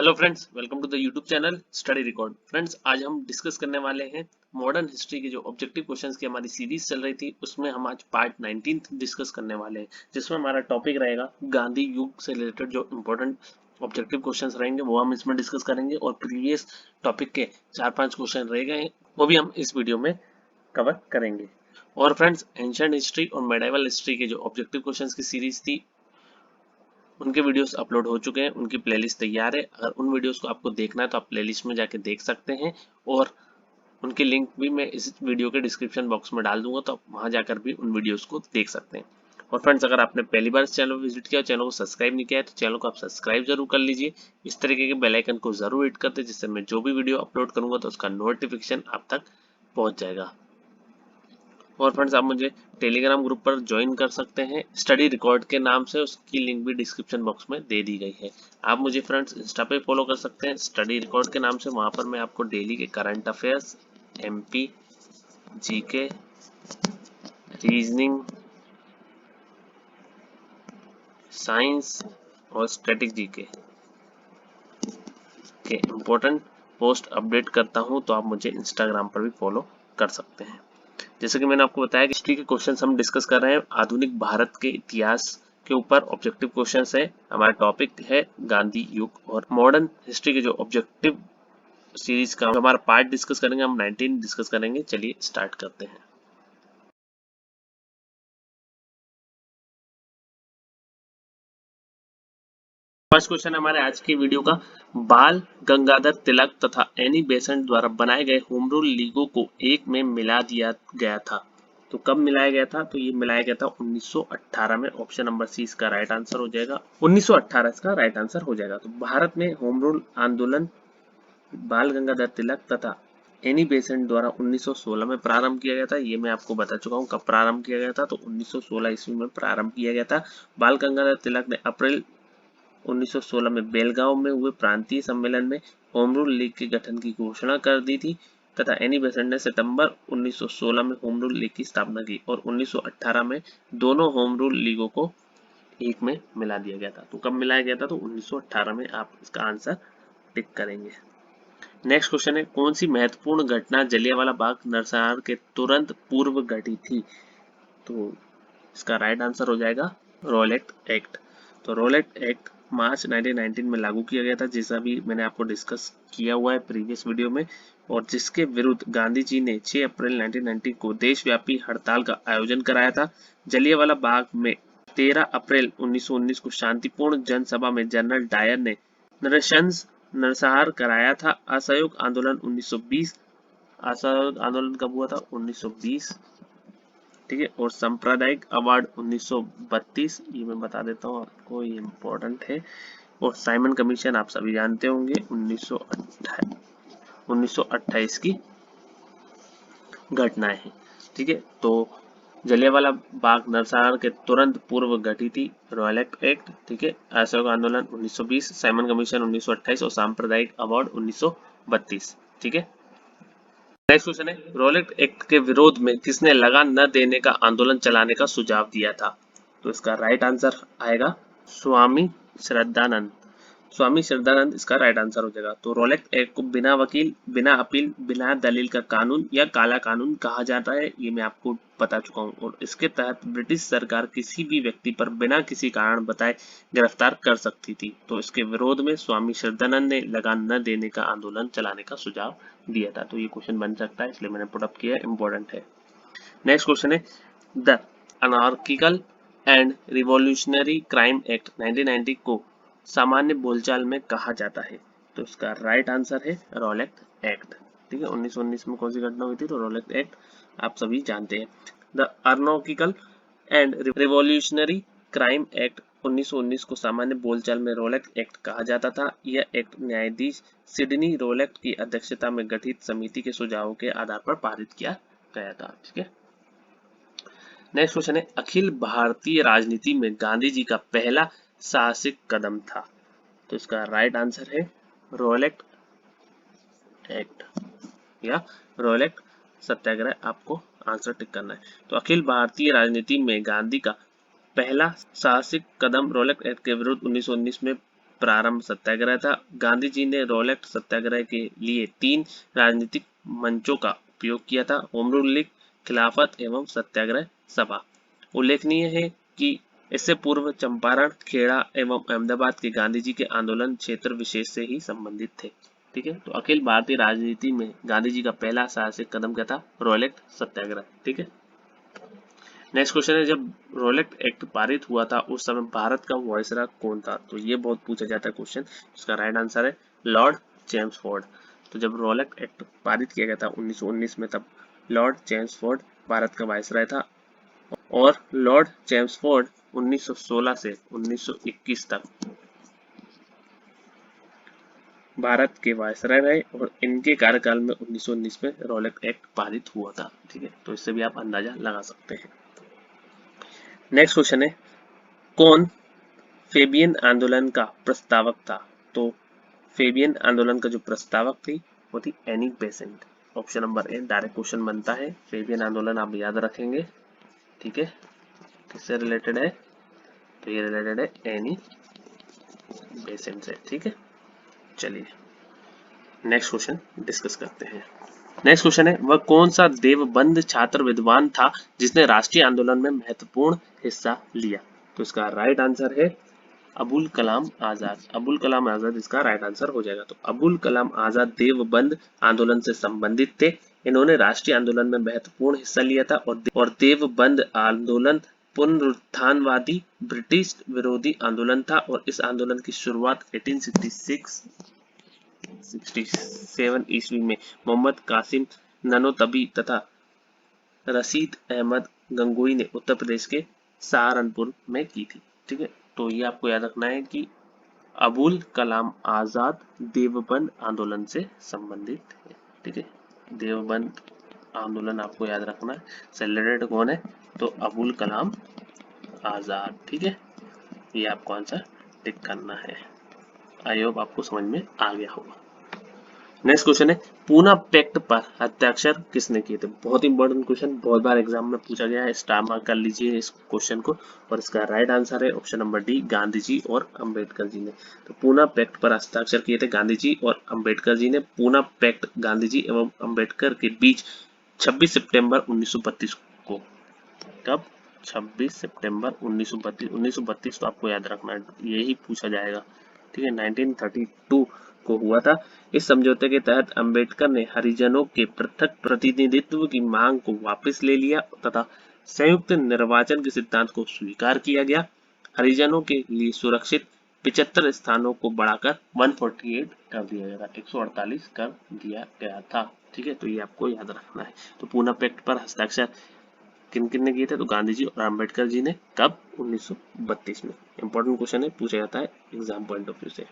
Hello friends, welcome to the YouTube channel study record. Friends, आज हम discuss करने वाले हैं मॉडर्न हिस्ट्री के जो ऑब्जेक्टिव क्वेश्चंस की हमारी सीरीज चल रही थी, उसमें हम आज पार्ट 19 डिस्कस करने वाले हैं, जिसमें हमारा टॉपिक रहेगा गांधी युग से रिलेटेड जो इंपॉर्टेंट ऑब्जेक्टिव क्वेश्चंस रहेंगे वो हम इसमें डिस्कस करेंगे। और प्रीवियस टॉपिक के 4-5 क्वेश्चन रह गए हैं, वो भी हम इस वीडियो में कवर करेंगे। और फ्रेंड्स, एंशिएंट हिस्ट्री और मेडिवल हिस्ट्री के जो ऑब्जेक्टिव क्वेश्चंस की सीरीज थी उनके वीडियोस अपलोड हो चुके हैं, उनकी प्लेलिस्ट तैयार है। अगर उन वीडियोस को आपको देखना है तो आप प्लेलिस्ट में जाके देख सकते हैं, और उनकी लिंक भी मैं इस वीडियो के डिस्क्रिप्शन बॉक्स में डाल दूंगा, तो आप वहां जाकर भी उन वीडियोस को देख सकते हैं। और फ्रेंड्स, अगर आपने पहली बार इस चैनल को विजिट किया, चैनल को सब्सक्राइब नहीं किया है, तो चैनल को आप सब्सक्राइब जरूर कर लीजिए। इस तरीके के बेल आइकन को जरूर हिट करते, जिससे मैं जो भी वीडियो अपलोड करूंगा तो उसका नोटिफिकेशन आप तक पहुंच जाएगा। और फ्रेंड्स, आप मुझे टेलीग्राम ग्रुप पर ज्वाइन कर सकते हैं स्टडी रिकॉर्ड के नाम से, उसकी लिंक भी डिस्क्रिप्शन बॉक्स में दे दी गई है। आप मुझे फ्रेंड्स इंस्टा पे फॉलो कर सकते हैं स्टडी रिकॉर्ड के नाम से, वहां पर मैं आपको डेली के current affairs, MP, GK, reasoning, science और स्टैटिक जीके के इम्पोर्टेंट पोस्ट अपडेट करता हूं, तो आप मुझे इंस्टाग्राम पर भी फॉलो कर सकते हैं। जैसे कि मैंने आपको बताया कि हिस्ट्री के क्वेश्चंस हम डिस्कस कर रहे हैं, आधुनिक भारत के इतिहास के ऊपर ऑब्जेक्टिव क्वेश्चंस है। हमारा टॉपिक है गांधी युग, और मॉडर्न हिस्ट्री के जो ऑब्जेक्टिव सीरीज का हमारा पार्ट डिस्कस करेंगे, हम 19 डिस्कस करेंगे। चलिए स्टार्ट करते हैं। फर्स्ट क्वेश्चन हमारे आज की वीडियो का, बाल गंगाधर तिलक तथा एनी बेसेंट द्वारा बनाए गए होम रूल लीगों को एक में मिला दिया गया था। तो कब मिलाया गया था? तो ये मिलाया गया था 1918 में। ऑप्शन नंबर सी इसका राइट आंसर हो जाएगा। 1918 इसका राइट आंसर हो जाएगा। तो भारत में होम रूल आंदोलन बाल गंगाधर तिलक तथा एनी बेसेंट द्वारा 1916 में प्रारंभ किया गया था। ये मैं आपको बता चुका हूँ कब प्रारंभ किया गया था। तो 1916 ईस्वी में प्रारंभ किया गया था। बाल गंगाधर तिलक ने अप्रैल 1916 में बेलगांव में हुए प्रांतीय सम्मेलन में होम रूल लीग के गठन की घोषणा कर दी थी, तथा एनी बेसेंट ने सितंबर 1916 में होम रूल लीग की स्थापना की, और 1918 में दोनों होम रूल लीगों को एक में मिला दिया गया था। तो कब मिलाया गया था? तो 1918 में। आप इसका आंसर टिक करेंगे। नेक्स्ट क्वेश्चन है, कौन सी महत्वपूर्ण घटना जलियांवाला बाग नरसंहार के तुरंत पूर्व घटी थी? तो इसका राइट आंसर हो जाएगा रॉलेट एक्ट। तो रॉलेट एक्ट मार्च 1919 में लागू किया गया था, जैसा भी मैंने आपको डिस्कस किया हुआ है प्रीवियस वीडियो में, और जिसके विरुद्ध गांधी जी ने 6 अप्रैल 1919 को देशव्यापी हड़ताल का आयोजन कराया था। जलियांवाला बाग में 13 अप्रैल 1919 को शांतिपूर्ण जनसभा में जनरल डायर ने नरशंस नरसंहार कराया था। असहयोग आंदोलन 1920, असहयोग आंदोलन कब हुआ था? 1920, ठीक है। और सांप्रदायिक अवार्ड 1932, ये मैं बता देता हूँ आपको, ये इम्पोर्टेंट है। और साइमन कमीशन आप सभी जानते होंगे, 1928 की घटनाएं हैं, ठीक है। तो जलियांवाला बाग नरसंहार के तुरंत पूर्व घटी थी रॉलेट एक्ट, ठीक है। असहयोग आंदोलन 1920, साइमन कमीशन 1928 और सांप्रदायिक अवार्ड 1932, ठीक है। नेक्स्ट क्वेश्चन है, रॉलेट एक्ट के विरोध में किसने लगान न देने का आंदोलन चलाने का सुझाव दिया था? तो इसका राइट आंसर आएगा स्वामी श्रद्धानंद। स्वामी श्रद्धानंद इसका राइट आंसर हो जाएगा। तो रॉलेट एक्ट को बिना वकील, बिना अपील, बिना दलील का कानून या काला कानून कहा जाता है, ये मैं आपको बता चुका हूँ। और इसके तहत ब्रिटिश सरकार किसी भी व्यक्ति पर बिना किसी कारण बताए गिरफ्तार कर सकती थी। तो इसके विरोध में स्वामी श्रद्धानंद ने लगान न देने का आंदोलन चलाने का सुझाव दिया था। तो ये क्वेश्चन बन सकता है, इसलिए मैंने पुट अप किया, इंपॉर्टेंट है। नेक्स्ट क्वेश्चन है, the anarchical and revolutionary crime act 1990 को सामान्य बोलचाल में कहा जाता है? तो इसका राइट आंसर है रॉलेट एक्ट, ठीक है। 1919 में कौन सी घटना हुई थी? तो रॉलेट एक्ट आप सभी जानते हैं। The anarchical and revolutionary crime act 1919 को सामान्य बोलचाल में रॉलेट एक्ट कहा जाता था। यह एक्ट न्यायाधीश सिडनी रॉलेट की अध्यक्षता में गठित समिति के सुझावों के आधार पर पारित किया गया था, ठीक है। नेक्स्ट क्वेश्चन है, अखिल भारतीय राजनीति में गांधी जी का पहला साहसिक कदम था? तो इसका राइट आंसर है रॉलेट एक्ट या रॉलेट सत्याग्रह। आपको आंसर टिक करना है। तो अखिल भारतीय राजनीति में गांधी का पहला साहसिक कदम रॉलेट एक्ट के विरुद्ध 1919 में प्रारंभ सत्याग्रह था। गांधी जी ने रोलेट सत्याग्रह के लिए 3 राजनीतिक मंचों का उपयोग किया था, होम रूल लीग, खिलाफत एवं सत्याग्रह सभा। उल्लेखनीय है कि इससे पूर्व चंपारण, खेड़ा एवं अहमदाबाद के गांधी जी के आंदोलन क्षेत्र विशेष से ही संबंधित थे। ठीक है, तो अखिल भारतीय राजनीति में गांधी जी का पहला साहसिक कदम क्या था? रोलेट सत्याग्रह। ठीक है, नेक्स्ट क्वेश्चन है, जब रोलेट एक्ट पारित हुआ था उस समय भारत का वायसराय कौन था? तो ये बहुत पूछा जाता है क्वेश्चन। इसका राइट आंसर है लॉर्ड चेम्सफोर्ड। तो जब रोलेट एक्ट पारित किया गया था 1919 में, तब लॉर्ड चेम्सफोर्ड भारत का वायसराय था और लॉर्ड चेम्सफोर्ड 1916 से 1921 तक भारत के वायसराय रहे और इनके कार्यकाल में 1919 में रोलेट एक्ट पारित हुआ था। ठीक है, तो इससे भी आप अंदाजा लगा सकते हैं। नेक्स्ट क्वेश्चन है, कौन फेबियन आंदोलन का प्रस्तावक था? तो फेबियन आंदोलन का जो प्रस्तावक थी वो थी Annie Besant. Option number A direct question बनता है। फेबियन आंदोलन आप याद रखेंगे। ठीक है, किससे रिलेटेड है? तो ये रिलेटेड है एनी बेसेंट से। ठीक है, चलिए नेक्स्ट क्वेश्चन डिस्कस करते हैं। नेक्स्ट क्वेश्चन है, वह कौन सा देवबंद छात्र विद्वान था जिसने राष्ट्रीय आंदोलन में महत्वपूर्ण हिस्सा लिया? तो इसका राइट आंसर है अबुल कलाम आजाद। अबुल कलाम आजाद इसका राइट आंसर हो जाएगा। तो अबुल कलाम आजाद देवबंद आंदोलन से संबंधित थे। इन्होंने राष्ट्रीय आंदोलन में महत्वपूर्ण हिस्सा लिया था और देवबंद आंदोलन पुनरुत्थानवादी ब्रिटिश विरोधी आंदोलन था और इस आंदोलन की शुरुआत 1867 ईस्वी में मोहम्मद कासिम ननोतबी तथा रशीद अहमद गंगोई ने उत्तर प्रदेश के सहारनपुर में की थी। ठीक है, तो ये आपको याद रखना है कि अबुल कलाम आजाद देवबंद आंदोलन से संबंधित है। ठीक है, देवबंद आंदोलन आपको याद रखना है। सेलिब्रेटेड कौन है? तो अबुल कलाम आजाद। ठीक है, ये आपको आंसर टिक करना है। आई होप आपको समझ में आ गया होगा। नेक्स्ट क्वेश्चन है, पूना पैक्ट पर हस्ताक्षर किसने किए थे? बहुत इंपॉर्टेंट क्वेश्चन, बहुत बार एग्जाम में पूछा गया है। स्टार मार्क कर लीजिए इस क्वेश्चन को। और इसका राइट आंसर है option number D, Gandhi ji और अंबेडकर जी ने। तो पूना पैक्ट पर हस्ताक्षर किए थे गांधी जी और अंबेडकर जी ने। पूना पैक्ट गांधी जी एवं अंबेडकर के बीच 26 सितंबर 1932 को। कब? 26 सितंबर 1932। 1932 तो आपको याद रखना है, यही पूछा जाएगा। ठीक है, 1932 को हुआ था। इस समझौते के तहत अंबेडकर ने हरिजनों के पृथक प्रतिनिधित्व की मांग को वापस ले लिया तथा संयुक्त निर्वाचन के सिद्धांत को स्वीकार किया गया। हरिजनों के लिए सुरक्षित 75 स्थानों को बढ़ाकर 148 कर दिया गया था, 148 कर दिया गया था। ठीक है, तो ये आपको याद रखना है। तो पूना पैक्ट पर हस्ताक्षर किन किन ने किए थे? तो गांधी जी और अंबेडकर जी ने। कब? 1932 में। इंपॉर्टेंट क्वेश्चन है, पूछा जाता है एग्जाम पॉइंट ऑफ व्यू से।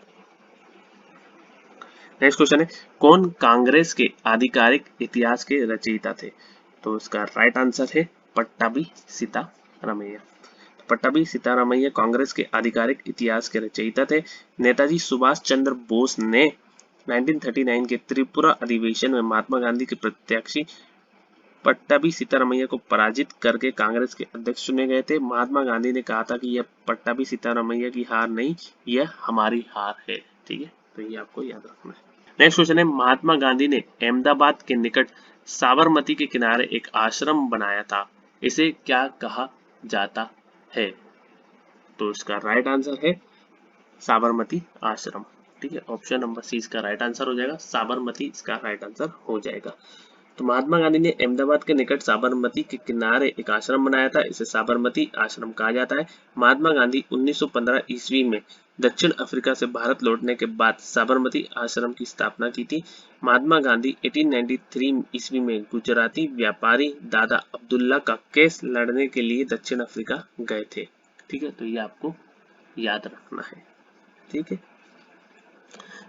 नेक्स्ट क्वेश्चन है, कौन कांग्रेस के आधिकारिक इतिहास के रचयिता थे? तो इसका राइट आंसर है पट्टाभी सीतारामैया। पट्टाभी सीतारामैया कांग्रेस के आधिकारिक इतिहास के रचयिता थे। नेताजी सुभाष चंद्र बोस ने 1939 के त्रिपुरा अधिवेशन में महात्मा गांधी के प्रत्याशी पट्टाभी सीतारामैया को पराजित करके कांग्रेस के अध्यक्ष चुने गए थे। महात्मा गांधी ने कहा था कि यह पट्टाभी सीतारामैया की हार नहीं, यह हमारी हार है। ठीक है, तो ये आपको याद रखना है। नेक्स्ट क्वेश्चन है, महात्मा गांधी ने अहमदाबाद के निकट साबरमती के किनारे एक आश्रम बनाया था, इसे क्या कहा जाता है? तो इसका राइट आंसर है साबरमती आश्रम। ठीक है, ऑप्शन नंबर सी इसका राइट आंसर हो जाएगा। साबरमती इसका राइट आंसर हो जाएगा। तो महात्मा गांधी ने अहमदाबाद के निकट साबरमती के किनारे एक आश्रम बनाया था, इसे साबरमती आश्रम कहा जाता है। महात्मा गांधी 1915 ईस्वी में दक्षिण अफ्रीका से भारत लौटने के बाद साबरमती आश्रम की स्थापना की थी। महात्मा गांधी 1893 ईस्वी में गुजराती व्यापारी दादा अब्दुल्ला का केस लड़ने के लिए दक्षिण अफ्रीका गए थे। ठीक है, तो ये आपको याद रखना है। ठीक है,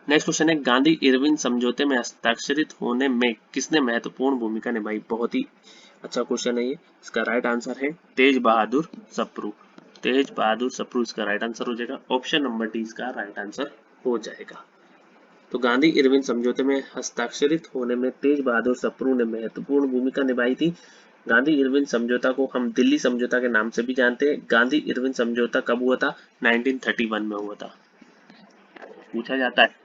नेक्स्ट क्वेश्चन है, गांधी इरविन समझौते में हस्ताक्षरित होने में किसने महत्वपूर्ण भूमिका निभाई? बहुत ही अच्छा क्वेश्चन है ये। इसका राइट आंसर है तेज बहादुर सप्रू। तेज बहादुर सप्रू इसका राइट आंसर हो जाएगा। ऑप्शन नंबर डी इसका राइट आंसर हो जाएगा। तो गांधी इरविन समझौते में हस्ताक्षरित होने में तेज बहादुर सप्रू ने महत्वपूर्ण भूमिका निभाई थी। गांधी इरविन समझौता को हम दिल्ली समझौता के नाम से भी जानते हैं। गांधी इरविन समझौता कब हुआ था? 1931 में हुआ था। पूछा जाता है।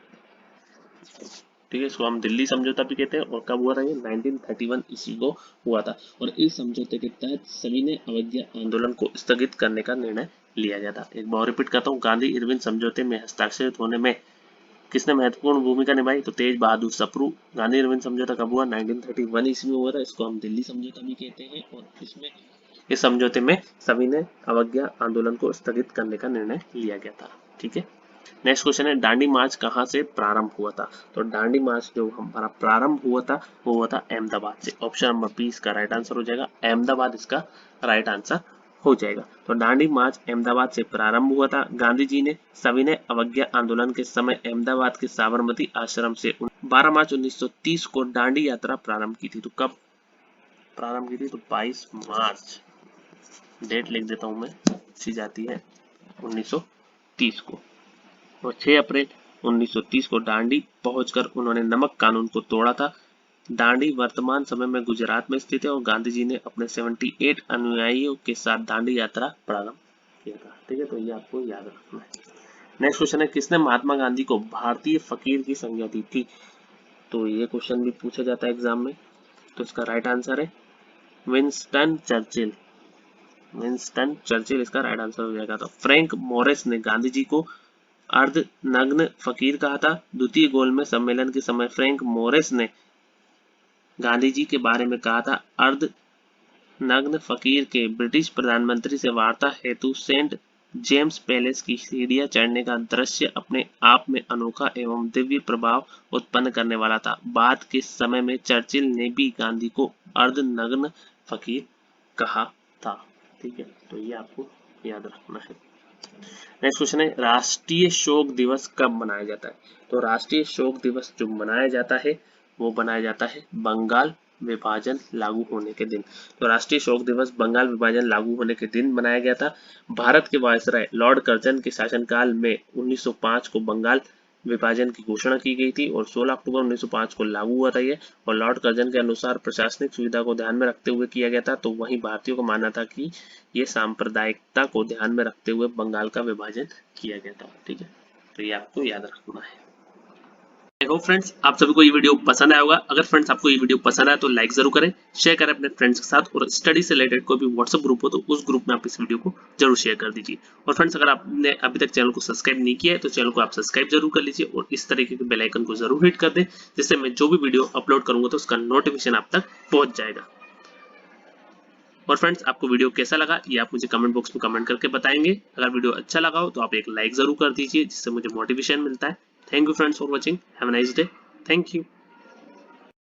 ठीक है, इसको हम दिल्ली समझौता भी कहते हैं। और कब हुआ था ये? 1931 ईस्वी को हुआ था। और इस समझौते के तहत सविनय अवज्ञा आंदोलन को स्थगित करने का निर्णय लिया गया था। एक बार रिपीट करता हूँ, गांधी इरविन समझौते में हस्ताक्षरित होने में किसने महत्वपूर्ण भूमिका निभाई? तो तेज बहादुर सप्रू। गांधी इरविन समझौता कब हुआ? 1931 ईस्वी में हुआ था। इसको हम दिल्ली समझौता भी कहते हैं। और इसमें इस समझौते में सविनय अवज्ञा आंदोलन को स्थगित करने का निर्णय लिया गया था। ठीक है, नेक्स्ट क्वेश्चन है, दांडी मार्च कहाँ से प्रारंभ हुआ था? तो दांडी मार्च जो हमारा प्रारंभ हुआ था वो हुआ था अहमदाबाद से। ऑप्शन नंबर बी इसका राइट आंसर हो जाएगा, अहमदाबाद इसका राइट आंसर हो जाएगा। तो दांडी मार्च अहमदाबाद से प्रारंभ हुआ था। गांधी जी ने सविनय अवज्ञा आंदोलन के समय अहमदाबाद के साबरमती आश्रम से 12 मार्च 1930 को दांडी यात्रा प्रारंभ की थी। तो कब प्रारंभ की थी? तो 22 मार्च, डेट लिख देता हूं मैं, सी जाती है 1930 को। और 6 अप्रैल 1930 को दांडी पहुंचकर उन्होंने नमक कानून को तोड़ा था। दांडी वर्तमान समय में गुजरात में स्थित है और गांधी जी ने अपने 78 अनुयायियों के साथ दांडी यात्रा प्रारंभ किया था। ठीक है, तो ये आपको याद रखना है। नेक्स्ट क्वेश्चन है, किसने महात्मा गांधी को भारतीय फकीर की संज्ञा दी थी? तो ये क्वेश्चन भी पूछा जाता है एग्जाम में। तो इसका राइट आंसर है विंस्टन चर्चिल। विंस्टन चर्चिल इसका राइट आंसर हो जाएगा। तो फ्रैंक मोरिस ने गांधी जी को अर्ध नग्न फकीर कहा था। द्वितीय गोलमेज सम्मेलन के समय फ्रैंक मोरिस ने गांधी जी के बारे में कहा था अर्ध नग्न फकीर के ब्रिटिश प्रधानमंत्री से वार्ता हेतु सेंट जेम्स पैलेस की सीढ़ियां चढ़ने का दृश्य अपने आप में अनोखा एवं दिव्य प्रभाव उत्पन्न करने वाला था। बाद के समय में चर्चिल ने भी गांधी को अर्ध नग्न फकीर कहा था। ठीक है, तो ये आपको याद रखना है। नेक्स्ट क्वेश्चन है, राष्ट्रीय शोक दिवस कब मनाया जाता है? तो राष्ट्रीय शोक दिवस जो मनाया जाता है वो मनाया जाता है बंगाल विभाजन लागू होने के दिन। तो राष्ट्रीय शोक दिवस बंगाल विभाजन लागू होने के दिन मनाया गया था। भारत के वायसराय लॉर्ड कर्जन के शासनकाल में 1905 को बंगाल विभाजन की घोषणा की गई थी और 16 अक्टूबर 1905 को लागू हुआ था ये। और लॉर्ड कर्जन के अनुसार प्रशासनिक सुविधा को ध्यान में रखते हुए किया गया था। तो वहीं भारतीयों का मानना था कि ये सांप्रदायिकता को ध्यान में रखते हुए बंगाल का विभाजन किया गया था। ठीक है, तो ये आपको याद रखना है। आई होप फ्रेंड्स आप सभी को ये वीडियो पसंद आया होगा। अगर फ्रेंड्स आपको ये वीडियो पसंद आया तो लाइक जरूर करें, शेयर करें अपने फ्रेंड्स के साथ। और स्टडी से रिलेटेड कोई भी व्हाट्सएप ग्रुप हो तो उस ग्रुप में आप इस वीडियो को जरूर शेयर कर दीजिए। और फ्रेंड्स अगर आपने अभी तक चैनल को सब्सक्राइब नहीं किया है तो चैनल को आप सब्सक्राइब जरूर कर लीजिए और इस तरीके के बेल आइकन को जरूर हिट कर दें, जिससे मैं जो भी वीडियो अपलोड करूंगा तो उसका नोटिफिकेशन आप तक पहुंच जाएगा। और फ्रेंड्स आपको वीडियो कैसा लगा ये आप मुझे कमेंट बॉक्स में कमेंट करके बताएंगे। अगर वीडियो अच्छा लगा हो तो आप एक लाइक जरूर कर दीजिए, जिससे मुझे मोटिवेशन मिलता है। Thank you friends for watching, have a nice day, thank you.